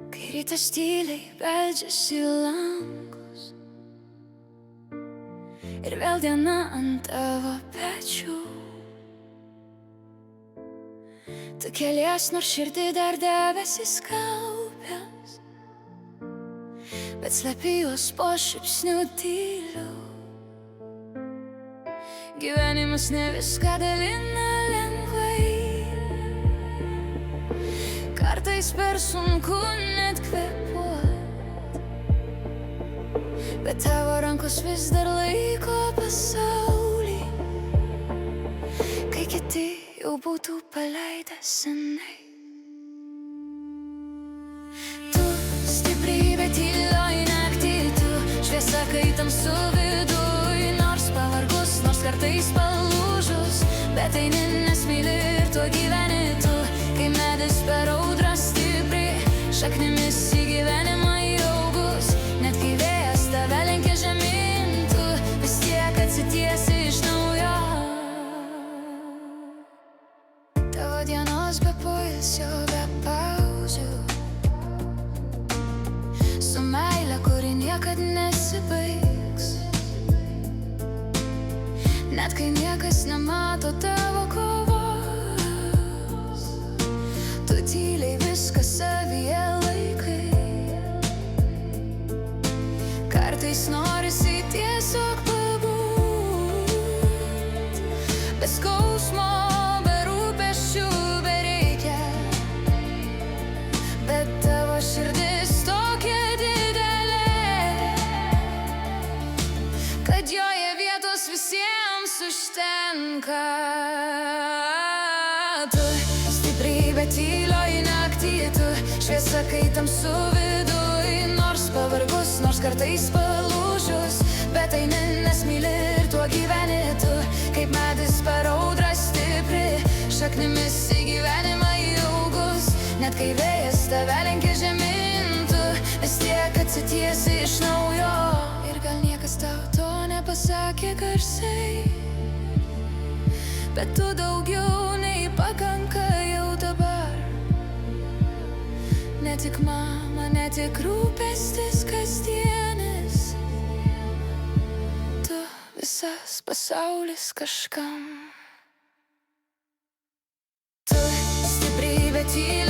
Kai rytas tyliai beldžiasi į langus ir vėl diena ant tavo pečių, tu kelies, nors širdį dar debesis kaupęs, bet slepi juos po šypsniu tyliu. Gyvenimas ne viską dalina lengvai, kartais per sunku net kvėpuot, bet tavo rankos vis dar laiko pasaulį, kai kiti jau būtų paleidę senai. Tu stiprybė tyloj naktį, tu šviesa, kai tamsu viduj, nors pavargus, nors kartais palūžus, bet eini, nes myli ir tuo gyveni tu, kai medis per audrą stipri, šaknimis į gyvenimą įaugus, net kai vėjas tave lenkia žemyn, tu vis tiek atsitiesi iš naujo. Tavo dienos be poilsio, be pauzių, su meile, kuri niekad nesibaigs, net kai niekas nemato tavo kovos, tu tyliai viską savyje laikai. Kartais norisi tiesiog pabūt, be skausmo, be rūpesčių, bereikia, bet tavo širdis tokia didelė, kad joje vietos visiems užtenka. Tu stiprybė tyloj naktį, tu šviesa, kai tamsu viduj, nors pavargus, nors kartais palūžus, bet eini, nes myli ir tuo gyveni tu, kaip medis per audrą stipri, šaknimis į gyvenimą įaugus, net kai vėjas tave lenkia žemyn, tu vis tiek atsitiesi iš naujo. Ir gal niekas tau to nepasakė garsiai, bet tu daugiau nei pakanka jau dabar. Ne tik mama, ne tik rūpestis kasdienis, tu visas pasaulis kažkam. Tu stiprybė tyli